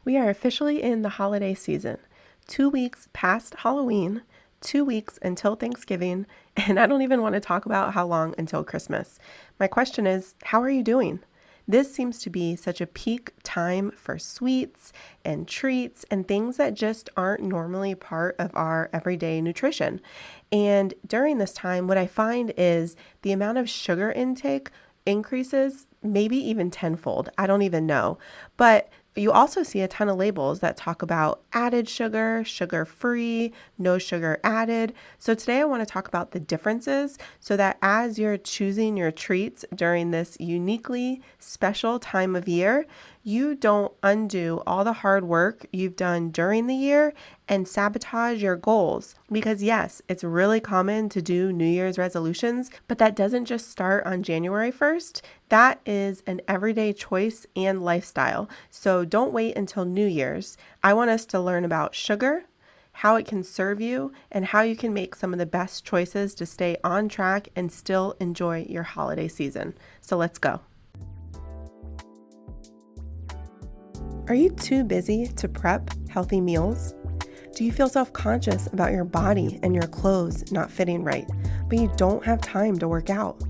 We are officially in the holiday season. 2 weeks past Halloween, 2 weeks until Thanksgiving, and I don't even want to talk about how long until Christmas. My question is, how are you doing? This seems to be such a peak time for sweets and treats and things that just aren't normally part of our everyday nutrition. And during this time, what I find is the amount of sugar intake increases maybe even tenfold. I don't even know. But you also see a ton of labels that talk about added sugar, sugar-free, no sugar added. So today I want to talk about the differences so that as you're choosing your treats during this uniquely special time of year, you don't undo all the hard work you've done during the year and sabotage your goals. Because yes, it's really common to do New Year's resolutions, but that doesn't just start on January 1st. That is an everyday choice and lifestyle. So don't wait until New Year's. I want us to learn about sugar, how it can serve you, and how you can make some of the best choices to stay on track and still enjoy your holiday season. So let's go. Are you too busy to prep healthy meals? Do you feel self-conscious about your body and your clothes not fitting right, but you don't have time to work out?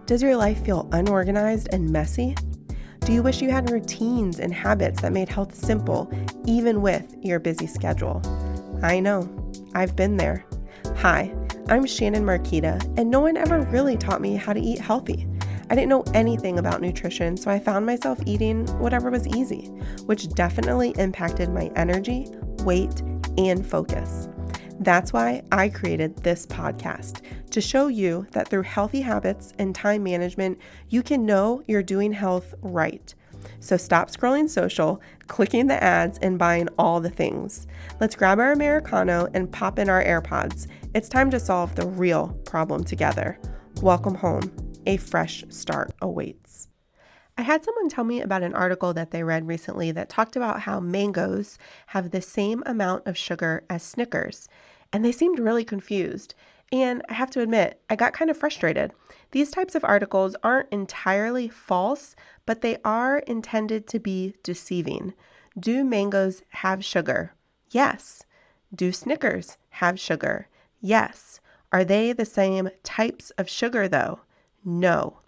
Does your life feel unorganized and messy? Do you wish you had routines and habits that made health simple, even with your busy schedule? I know, I've been there. Hi, I'm Shannon Marquita, and no one ever really taught me how to eat healthy. I didn't know anything about nutrition, so I found myself eating whatever was easy, which definitely impacted my energy, weight, and focus. That's why I created this podcast, to show you that through healthy habits and time management, you can know you're doing health right. So stop scrolling social, clicking the ads, and buying all the things. Let's grab our Americano and pop in our AirPods. It's time to solve the real problem together. Welcome home. A fresh start awaits. I had someone tell me about an article that they read recently that talked about how mangoes have the same amount of sugar as Snickers, and they seemed really confused. And I have to admit, I got kind of frustrated. These types of articles aren't entirely false, but they are intended to be deceiving. Do mangoes have sugar? Yes. Do Snickers have sugar? Yes. Are they the same types of sugar though? No.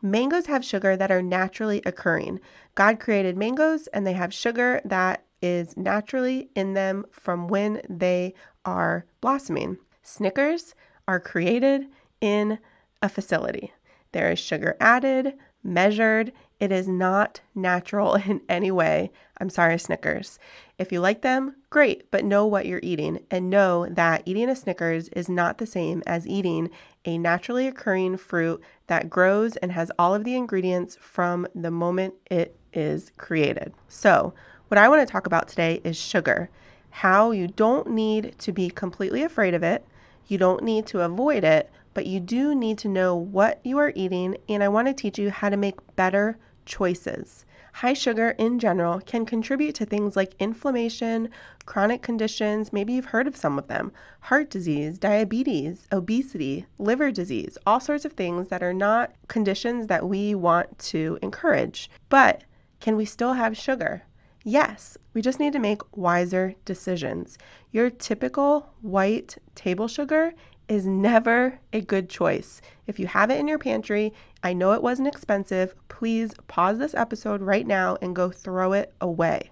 Mangoes have sugar that are naturally occurring. God created mangoes and they have sugar that is naturally in them from when they are blossoming. Snickers are created in a facility. There is sugar added, measured. It is not natural in any way. I'm sorry, Snickers. If you like them, great, but know what you're eating and know that eating a Snickers is not the same as eating a naturally occurring fruit that grows and has all of the ingredients from the moment it is created. So, what I want to talk about today is sugar, how you don't need to be completely afraid of it, you don't need to avoid it, but you do need to know what you are eating, and I want to teach you how to make better choices. High sugar in general can contribute to things like inflammation, chronic conditions, maybe you've heard of some of them, heart disease, diabetes, obesity, liver disease, all sorts of things that are not conditions that we want to encourage. But can we still have sugar? Yes, we just need to make wiser decisions. Your typical white table sugar is never a good choice. If you have it in your pantry, I know it wasn't expensive, please pause this episode right now and go throw it away.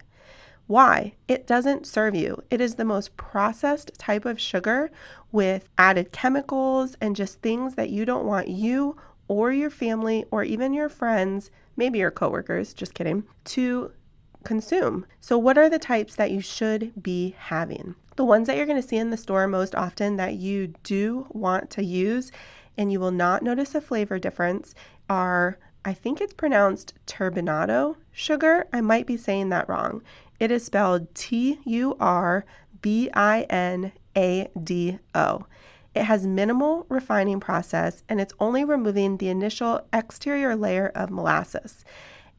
Why? It doesn't serve you. It is the most processed type of sugar with added chemicals and just things that you don't want you or your family or even your friends, maybe your coworkers, just kidding, to consume. So what are the types that you should be having? The ones that you're going to see in the store most often that you do want to use and you will not notice a flavor difference are, I think it's pronounced turbinado sugar. I might be saying that wrong. It is spelled turbinado. It has minimal refining process and it's only removing the initial exterior layer of molasses.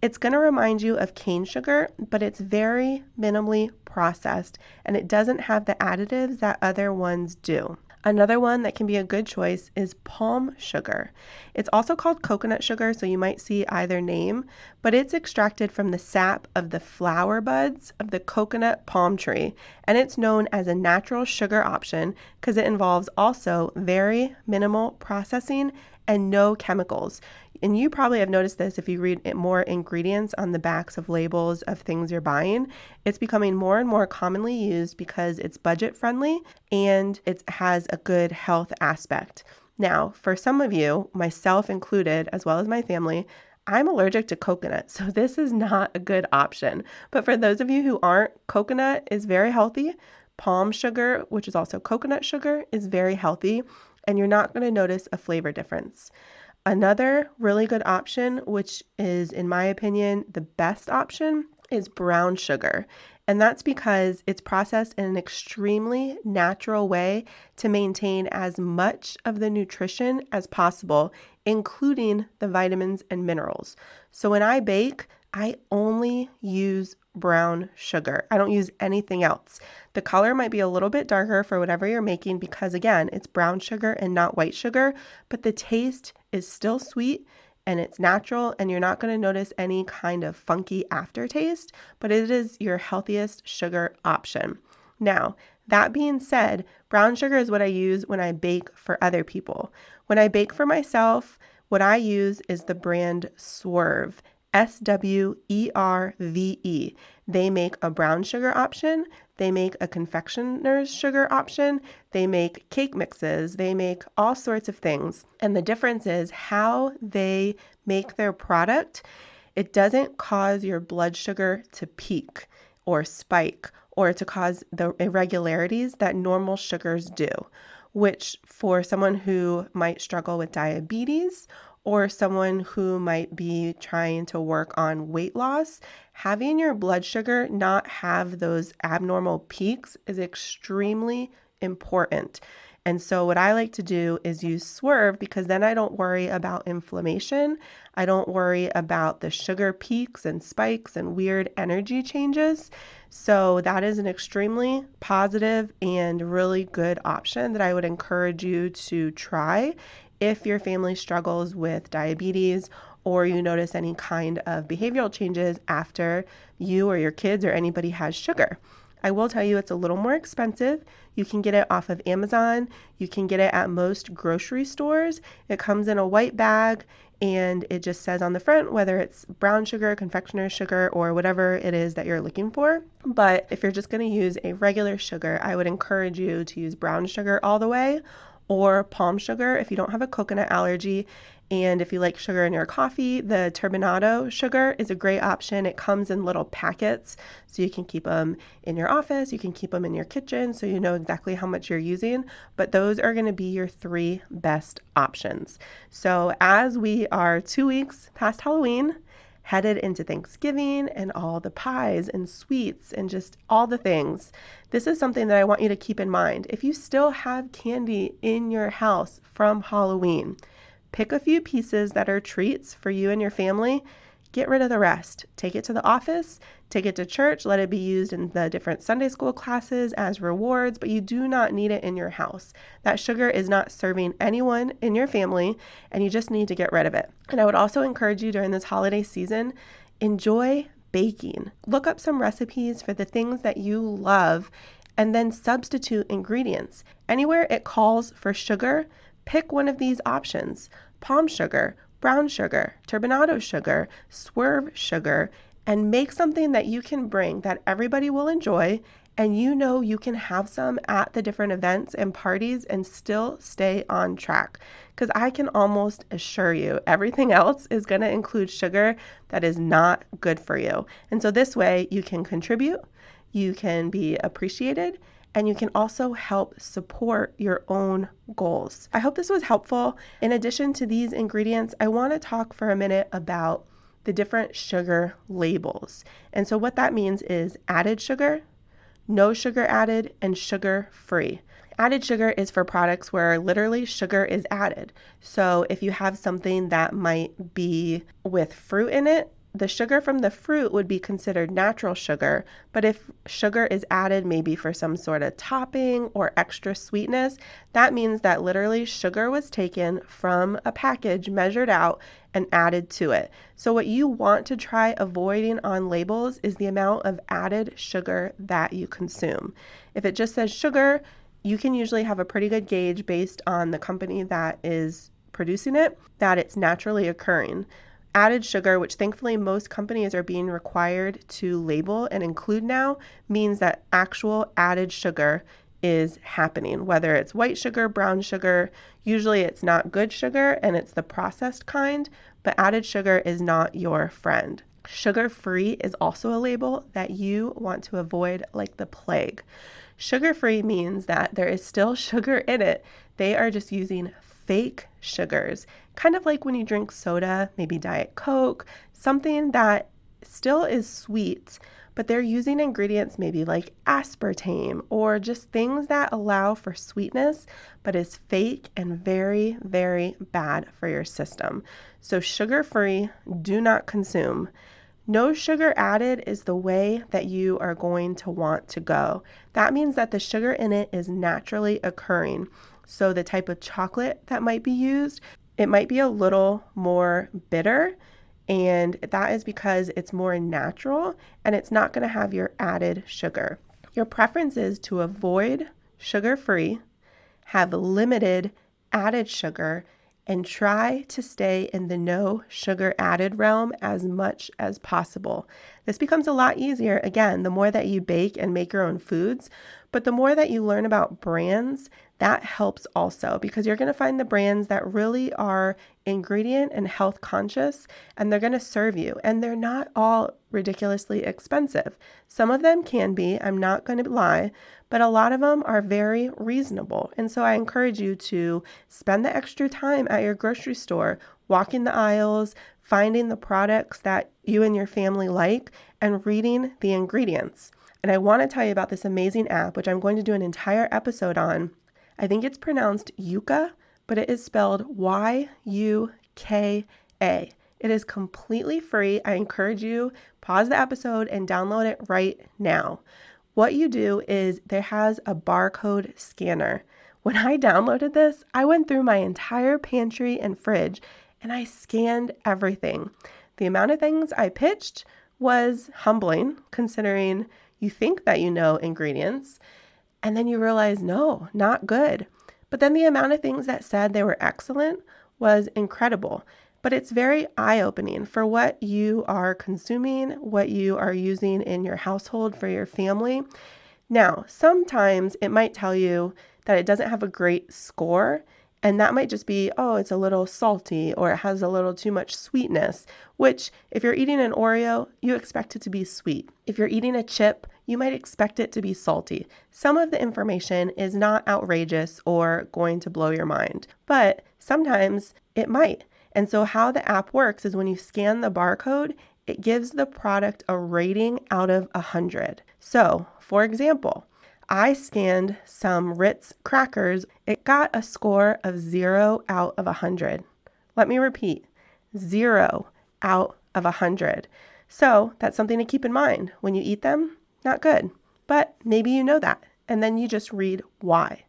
It's going to remind you of cane sugar, but it's very minimally processed and it doesn't have the additives that other ones do. Another one that can be a good choice is palm sugar. It's also called coconut sugar, so you might see either name, but it's extracted from the sap of the flower buds of the coconut palm tree, and it's known as a natural sugar option because it involves also very minimal processing and no chemicals. And you probably have noticed this if you read more ingredients on the backs of labels of things you're buying. It's becoming more and more commonly used because it's budget friendly and it has a good health aspect. Now, for some of you, myself included, as well as my family, I'm allergic to coconut, so this is not a good option. But for those of you who aren't, coconut is very healthy. Palm sugar, which is also coconut sugar, is very healthy, and you're not going to notice a flavor difference. Another really good option, which is, in my opinion, the best option, is brown sugar. And that's because it's processed in an extremely natural way to maintain as much of the nutrition as possible, including the vitamins and minerals. So when I bake, I only use brown sugar. I don't use anything else. The color might be a little bit darker for whatever you're making because, again, it's brown sugar and not white sugar, but the taste is still sweet and it's natural, and you're not going to notice any kind of funky aftertaste, but it is your healthiest sugar option. Now, that being said, brown sugar is what I use when I bake for other people. When I bake for myself, what I use is the brand Swerve. Swerve. They make a brown sugar option. They make a confectioner's sugar option. They make cake mixes. They make all sorts of things. And the difference is how they make their product. It doesn't cause your blood sugar to peak or spike or to cause the irregularities that normal sugars do, which for someone who might struggle with diabetes or someone who might be trying to work on weight loss, having your blood sugar not have those abnormal peaks is extremely important. And so what I like to do is use Swerve because then I don't worry about inflammation. I don't worry about the sugar peaks and spikes and weird energy changes. So that is an extremely positive and really good option that I would encourage you to try if your family struggles with diabetes or you notice any kind of behavioral changes after you or your kids or anybody has sugar. I will tell you it's a little more expensive. You can get it off of Amazon. You can get it at most grocery stores. It comes in a white bag and it just says on the front whether it's brown sugar, confectioner's sugar, or whatever it is that you're looking for. But if you're just going to use a regular sugar, I would encourage you to use brown sugar all the way, or palm sugar if you don't have a coconut allergy. And if you like sugar in your coffee, the turbinado sugar is a great option. It comes in little packets, so you can keep them in your office, you can keep them in your kitchen, so you know exactly how much you're using. But those are going to be your 3 best options. So as we are 2 weeks past Halloween, headed into Thanksgiving and all the pies and sweets and just all the things, this is something that I want you to keep in mind. If you still have candy in your house from Halloween, pick a few pieces that are treats for you and your family. Get rid of the rest. Take it to the office, take it to church, let it be used in the different Sunday school classes as rewards, but you do not need it in your house. That sugar is not serving anyone in your family, and you just need to get rid of it. And I would also encourage you during this holiday season, enjoy baking. Look up some recipes for the things that you love and then substitute ingredients. Anywhere it calls for sugar, pick one of these options: palm sugar, brown sugar, turbinado sugar, Swerve sugar, and make something that you can bring that everybody will enjoy, and you know you can have some at the different events and parties and still stay on track. Because I can almost assure you everything else is going to include sugar that is not good for you. And so this way you can contribute, you can be appreciated, and you can also help support your own goals. I hope this was helpful. In addition to these ingredients, I want to talk for a minute about the different sugar labels. And so what that means is added sugar, no sugar added, and sugar free. Added sugar is for products where literally sugar is added. So if you have something that might be with fruit in it, the sugar from the fruit would be considered natural sugar, but if sugar is added maybe for some sort of topping or extra sweetness, that means that literally sugar was taken from a package, measured out, and added to it. So what you want to try avoiding on labels is the amount of added sugar that you consume. If it just says sugar, you can usually have a pretty good gauge based on the company that is producing it, that it's naturally occurring. Added sugar, which thankfully most companies are being required to label and include now, means that actual added sugar is happening, whether it's white sugar, brown sugar. Usually it's not good sugar and it's the processed kind, but added sugar is not your friend. Sugar-free is also a label that you want to avoid like the plague. Sugar-free means that there is still sugar in it. They are just using fake sugars, kind of like when you drink soda, maybe Diet Coke, something that still is sweet, but they're using ingredients maybe like aspartame or just things that allow for sweetness, but is fake and very, very bad for your system. So sugar-free, do not consume. No sugar added is the way that you are going to want to go. That means that the sugar in it is naturally occurring. So the type of chocolate that might be used, it might be a little more bitter, and that is because it's more natural and it's not going to have your added sugar. Your preference is to avoid sugar-free, have limited added sugar, and try to stay in the no sugar added realm as much as possible. This becomes a lot easier, again, the more that you bake and make your own foods, but the more that you learn about brands, that helps also, because you're going to find the brands that really are ingredient and health conscious, and they're going to serve you, and they're not all ridiculously expensive. Some of them can be, I'm not going to lie, but a lot of them are very reasonable. And so I encourage you to spend the extra time at your grocery store, walking the aisles, finding the products that you and your family like, and reading the ingredients. And I want to tell you about this amazing app, which I'm going to do an entire episode on. I think it's pronounced Yuka, but it is spelled Y-U-K-A. It is completely free. I encourage you, pause the episode and download it right now. What you do is there has a barcode scanner. When I downloaded this, I went through my entire pantry and fridge and I scanned everything. The amount of things I pitched was humbling, considering you think that you know ingredients, and then you realize, no, not good. But then the amount of things that said they were excellent was incredible. But it's very eye-opening for what you are consuming, what you are using in your household for your family. Now, sometimes it might tell you that it doesn't have a great score, and that might just be, oh, it's a little salty or it has a little too much sweetness, which if you're eating an Oreo, you expect it to be sweet. If you're eating a chip, you might expect it to be salty. Some of the information is not outrageous or going to blow your mind, but sometimes it might. And so how the app works is when you scan the barcode, it gives the product a rating out of 100. So, for example, I scanned some Ritz crackers. It got a score of 0 out of 100. Let me repeat, 0 out of 100. So that's something to keep in mind. When you eat them, not good. But maybe you know that, and then you just read why.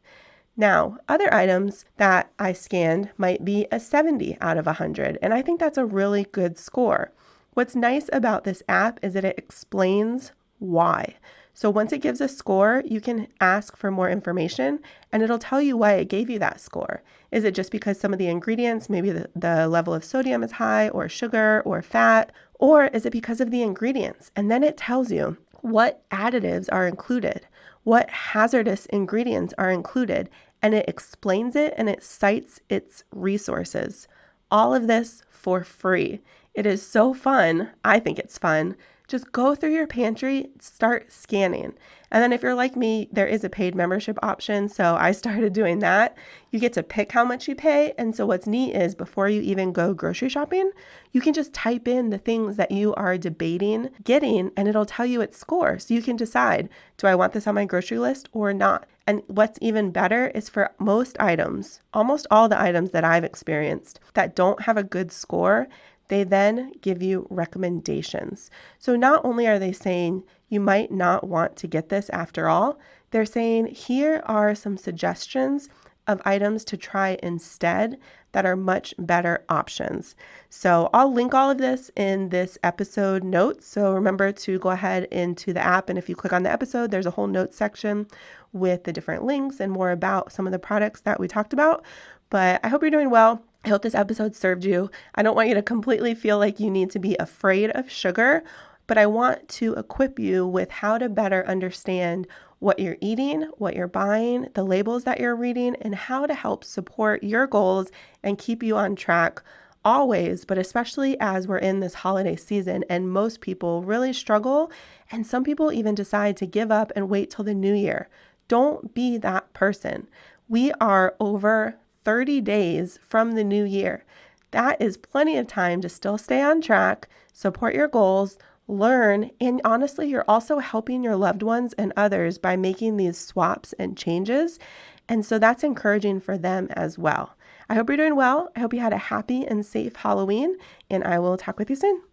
Now, other items that I scanned might be a 70 out of 100, and I think that's a really good score. What's nice about this app is that it explains why. So once it gives a score, you can ask for more information and it'll tell you why it gave you that score. Is it just because some of the ingredients, maybe the level of sodium is high or sugar or fat, or is it because of the ingredients? And then it tells you what additives are included, what hazardous ingredients are included, and it explains it and it cites its resources. All of this for free. It is so fun. I think it's fun. Just go through your pantry, start scanning. And then if you're like me, there is a paid membership option. So I started doing that. You get to pick how much you pay. And so what's neat is before you even go grocery shopping, you can just type in the things that you are debating getting, and it'll tell you its score. So you can decide, do I want this on my grocery list or not? And what's even better is for most items, almost all the items that I've experienced that don't have a good score, They then give you recommendations. So not only are they saying you might not want to get this after all, they're saying here are some suggestions of items to try instead that are much better options. So I'll link all of this in this episode notes. So remember to go ahead into the app, and if you click on the episode, there's a whole notes section with the different links and more about some of the products that we talked about. But I hope you're doing well. I hope this episode served you. I don't want you to completely feel like you need to be afraid of sugar, but I want to equip you with how to better understand what you're eating, what you're buying, the labels that you're reading, and how to help support your goals and keep you on track always, but especially as we're in this holiday season and most people really struggle, and some people even decide to give up and wait till the new year. Don't be that person. We are over 30 days from the new year. That is plenty of time to still stay on track, support your goals, learn, and honestly, you're also helping your loved ones and others by making these swaps and changes. And so that's encouraging for them as well. I hope you're doing well. I hope you had a happy and safe Halloween, and I will talk with you soon.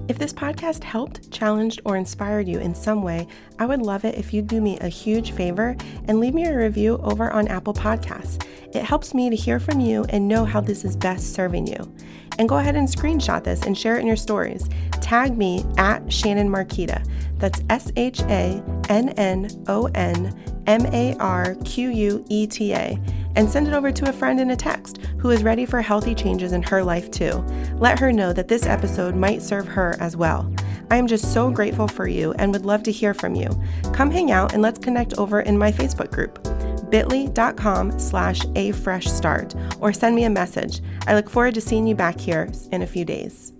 If this podcast helped, challenged, or inspired you in some way, I would love it if you'd do me a huge favor and leave me a review over on Apple Podcasts. It helps me to hear from you and know how this is best serving you. And go ahead and screenshot this and share it in your stories. Tag me at Shannon Marquita. That's SHANNONMARQUETA. And send it over to a friend in a text who is ready for healthy changes in her life too. Let her know that this episode might serve her as well. I am just so grateful for you and would love to hear from you. Come hang out and let's connect over in my Facebook group, bit.ly.com/afreshstart, or send me a message. I look forward to seeing you back here in a few days.